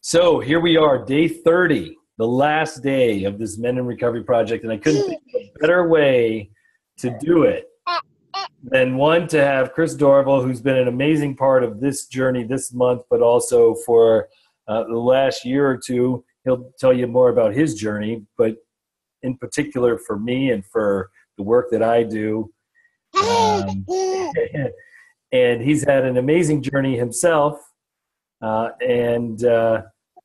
So here we are, day 30, the last day of this Men in Recovery project, and I couldn't think of a better way to do it than one to have Chris Dorval, who's been an amazing part of this journey this month, but also for the last year or two. He'll tell you more about his journey, but in particular for me and for the work that I do. And he's had an amazing journey himself.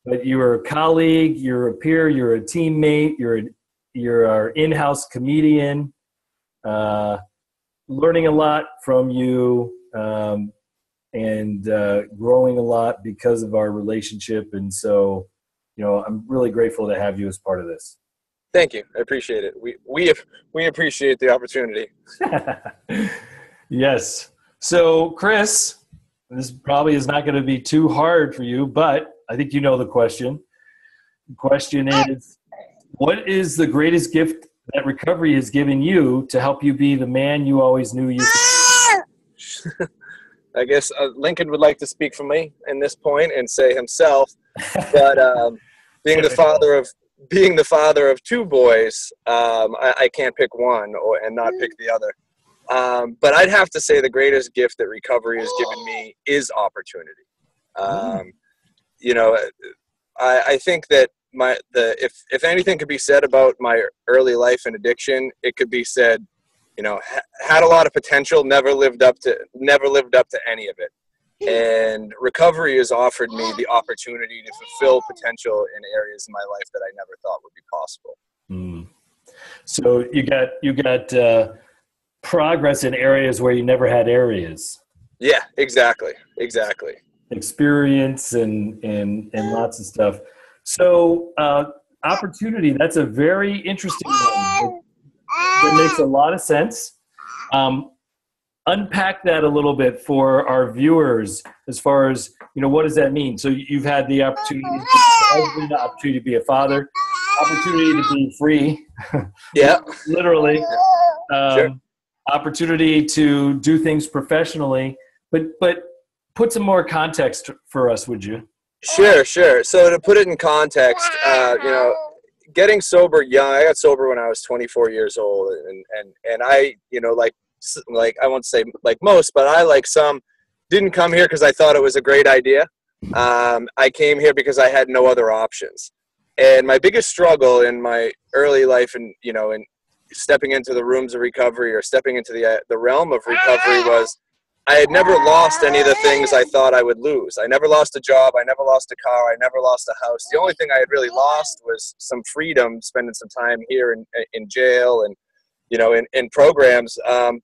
But you're a colleague, you're a peer, you're a teammate, you're our in-house comedian, learning a lot from you, and growing a lot because of our relationship. And so, I'm really grateful to have you as part of this. Thank you. I appreciate it. We appreciate the opportunity. Yes. So, Chris, this probably is not going to be too hard for you, but I think you know the question. The question is, what is the greatest gift that recovery has given you to help you be the man you always knew you could be? I guess Lincoln would like to speak for me in this point and say himself, but being the father of two boys, I can't pick one and not pick the other. But I'd have to say the greatest gift that recovery has given me is opportunity. I think that if anything could be said about my early life and addiction, it could be said, had a lot of potential, never lived up to any of it. And recovery has offered me the opportunity to fulfill potential in areas in my life that I never thought would be possible. So you got progress in areas where you never had areas. Yeah, exactly. Experience and lots of stuff. So opportunity, that's a very interesting one. That makes a lot of sense. Unpack that a little bit for our viewers as far as, what does that mean? So you've had the opportunity to be a husband, the opportunity to be a father, opportunity to be free. Yeah. Literally. Sure. Opportunity to do things professionally, but put some more context for us, would you? Sure. So to put it in context, getting sober young, I got sober when I was 24 years old, and I, like I won't say like most, but I, like some, didn't come here because I thought it was a great idea. I came here because I had no other options. And my biggest struggle in my early life, and in stepping into the rooms of recovery or stepping into the realm of recovery, was I had never lost any of the things I thought I would lose. I never lost a job. I never lost a car. I never lost a house. The only thing I had really lost was some freedom, spending some time here in jail and, in programs.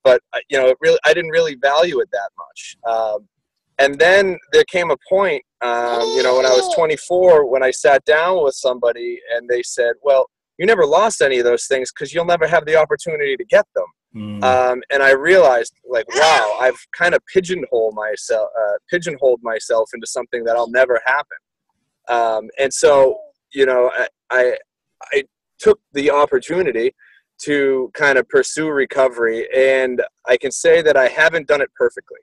But I didn't really value it that much. And then there came a point, when I was 24, when I sat down with somebody and they said, well, you never lost any of those things because you'll never have the opportunity to get them. And I realized, like, wow, I've kind of pigeonholed myself into something that'll never happen. And so, I took the opportunity to kind of pursue recovery, and I can say that I haven't done it perfectly.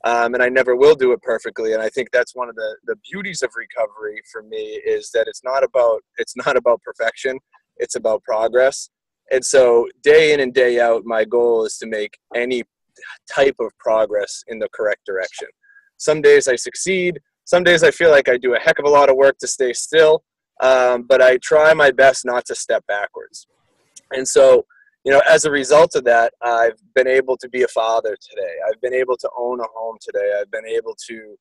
And I never will do it perfectly. And I think that's one of the beauties of recovery for me, is that it's not about perfection. It's about progress. And so day in and day out, my goal is to make any type of progress in the correct direction. Some days I succeed. Some days I feel like I do a heck of a lot of work to stay still. But I try my best not to step backwards. And so, as a result of that, I've been able to be a father today. I've been able to own a home today. I've been able to,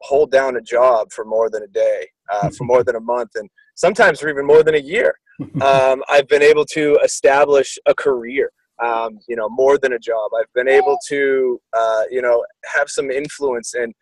hold down a job for more than a day, for more than a month, and sometimes for even more than a year. I've been able to establish a career, more than a job. I've been able to, have some influence. And,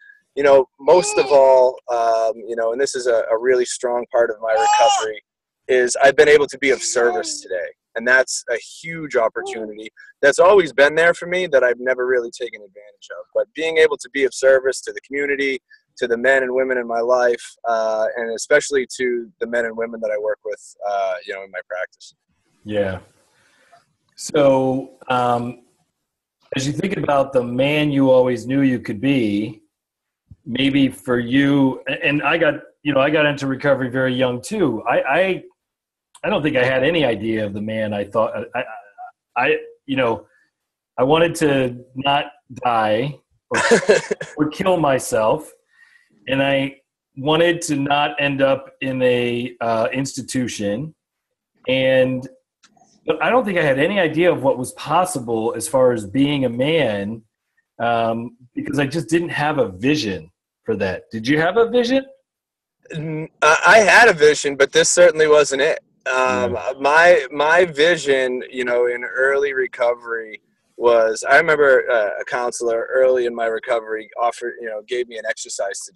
most of all, and this is a really strong part of my recovery, is I've been able to be of service today. And that's a huge opportunity that's always been there for me that I've never really taken advantage of. But being able to be of service to the community, to the men and women in my life, and especially to the men and women that I work with, in my practice. Yeah. So as you think about the man you always knew you could be, maybe for you, and I got into recovery very young too. I don't think I had any idea of the man I thought I wanted to not die or kill myself, and I wanted to not end up in a institution, but I don't think I had any idea of what was possible as far as being a man, because I just didn't have a vision for that. Did you have a vision? I had a vision, but this certainly wasn't it. My vision, in early recovery was, I remember a counselor early in my recovery gave me an exercise to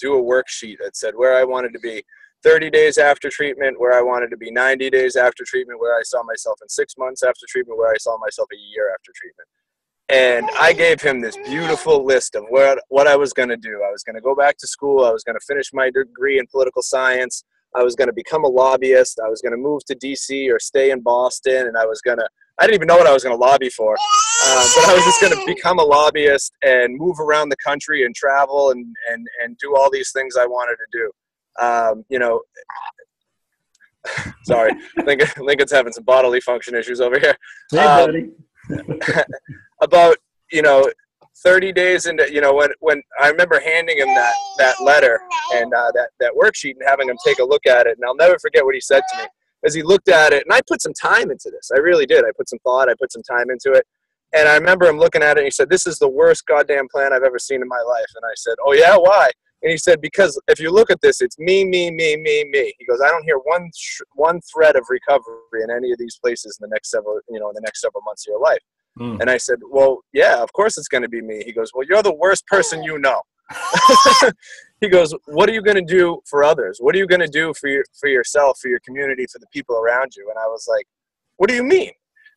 do a worksheet that said where I wanted to be 30 days after treatment, where I wanted to be 90 days after treatment, where I saw myself in 6 months after treatment, where I saw myself a year after treatment. And I gave him this beautiful list of what I was going to do. I was going to go back to school. I was going to finish my degree in political science. I was going to become a lobbyist. I was going to move to DC or stay in Boston. And I didn't even know what I was going to lobby for. But I was just going to become a lobbyist and move around the country and travel and do all these things I wanted to do. Sorry, Lincoln's having some bodily function issues over here. Hey, buddy. About 30 days into when I remember handing him that letter and that worksheet and having him take a look at it, and I'll never forget what he said to me as he looked at it. And I put some time into this. I really did. I put some thought. I put some time into it. And I remember him looking at it and he said, "This is the worst goddamn plan I've ever seen in my life." And I said, "Oh yeah, why?" And he said, "Because if you look at this, it's me, me, me, me, me." He goes, "I don't hear one thread of recovery in any of these places in the next several months of your life." And I said, "Well, yeah, of course it's going to be me." He goes, "Well, you're the worst person you know." He goes, "What are you going to do for others? What are you going to do for yourself, for your community, for the people around you?" And I was like, "What do you mean?"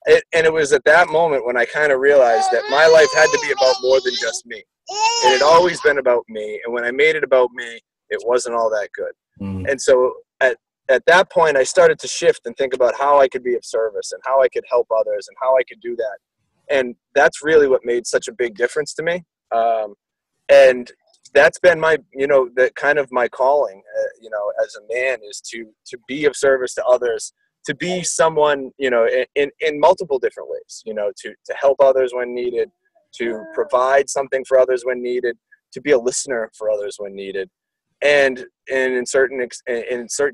And it was at that moment when I kind of realized that my life had to be about more than just me. It had always been about me. And when I made it about me, it wasn't all that good. And so at that point, I started to shift and think about how I could be of service and how I could help others and how I could do that. And that's really what made such a big difference to me. And that's been my, that kind of my calling, as a man, is to be of service to others, to be someone, in multiple different ways, to help others when needed, to provide something for others when needed, to be a listener for others when needed, and in certain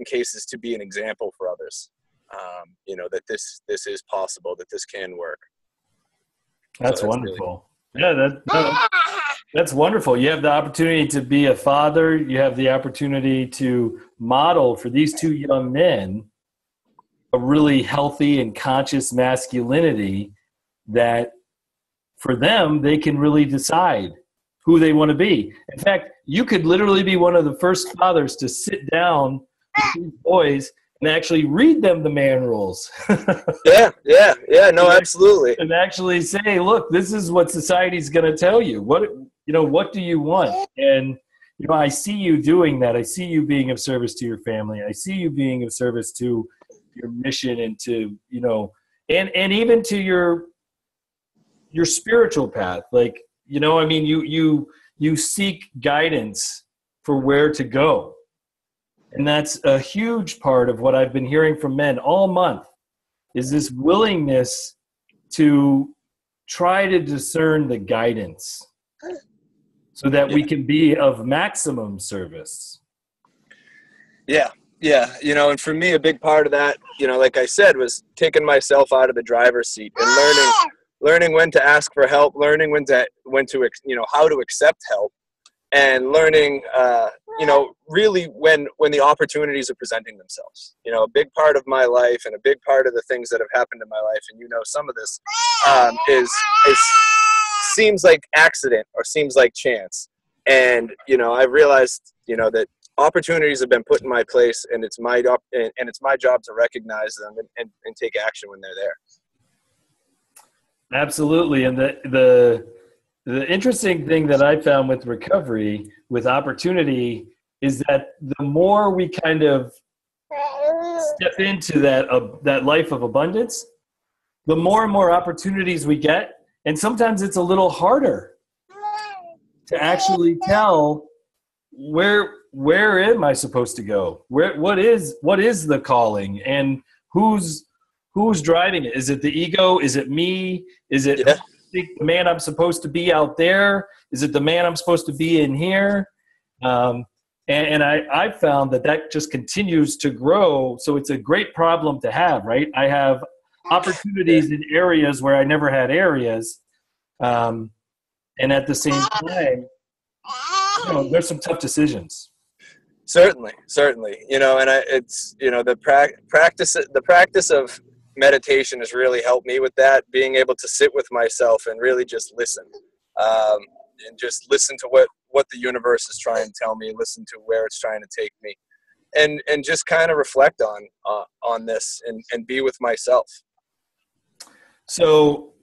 cases to be an example for others, that this is possible, that this can work. That's wonderful. Really, that's wonderful. You have the opportunity to be a father. You have the opportunity to model for these two young men a really healthy and conscious masculinity that for them, they can really decide who they want to be. In fact, you could literally be one of the first fathers to sit down with these boys and actually read them the man rules. Yeah, no, absolutely. And actually say, look, this is what society's going to tell you. What do you want? And, I see you doing that. I see you being of service to your family. I see you being of service to your mission and to, and even to your spiritual path. Like, you seek guidance for where to go. And that's a huge part of what I've been hearing from men all month, is this willingness to try to discern the guidance so that we can be of maximum service. Yeah. And for me, a big part of that, like I said, was taking myself out of the driver's seat and learning when to ask for help, learning when to how to accept help, and learning, really when the opportunities are presenting themselves. A big part of my life and a big part of the things that have happened in my life, and some of this is seems like accident or seems like chance. And, I've realized, that opportunities have been put in my place, and it's my job to recognize them and take action when they're there. Absolutely. And the interesting thing that I found with recovery, with opportunity, is that the more we kind of step into that life of abundance, the more and more opportunities we get. And sometimes it's a little harder to actually tell where am I supposed to go? What is the calling, and who's driving it? Is it the ego? Is it me? Is it Yeah. the man I'm supposed to be out there? Is it the man I'm supposed to be in here? And I've found that just continues to grow. So it's a great problem to have, right? I have opportunities in areas where I never had areas. And at the same time, there's some tough decisions. Certainly. And it's, the practice of meditation has really helped me with that, being able to sit with myself and really just listen, and just listen to what the universe is trying to tell me, listen to where it's trying to take me, and just kind of reflect on this and be with myself. So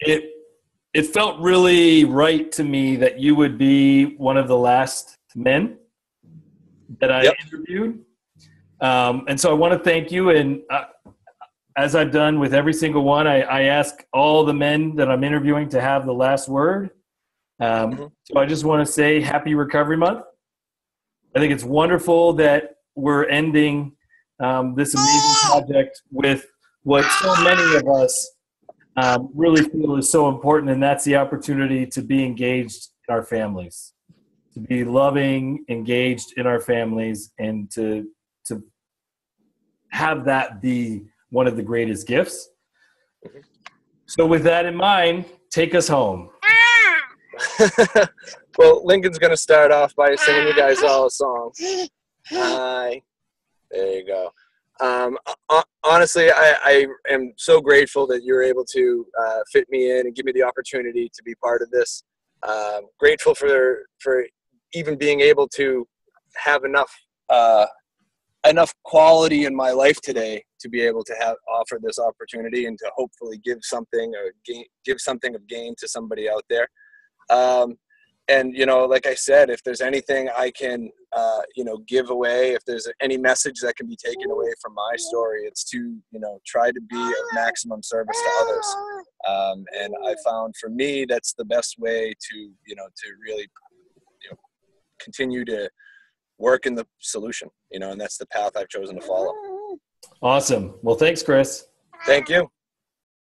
it felt really right to me that you would be one of the last men that I interviewed. And so I want to thank you. And as I've done with every single one, I ask all the men that I'm interviewing to have the last word. So I just want to say Happy Recovery Month. I think it's wonderful that we're ending this amazing project with what so many of us really feel is so important, and that's the opportunity to be engaged in our families, to be loving, engaged in our families, and to have that be one of the greatest gifts. So with that in mind, take us home. Well, Lincoln's going to start off by singing you guys all a song. Hi. There you go. Honestly, I am so grateful that you're able to fit me in and give me the opportunity to be part of this. Grateful for even being able to have enough quality in my life today to be able to offer this opportunity and to hopefully give something of gain to somebody out there. And, like I said, if there's anything I can, give away, if there's any message that can be taken away from my story, it's to, try to be of maximum service to others. And I found for me, that's the best way to really, continue to work in the solution, and that's the path I've chosen to follow. Awesome. Well, thanks, Chris. Thank you.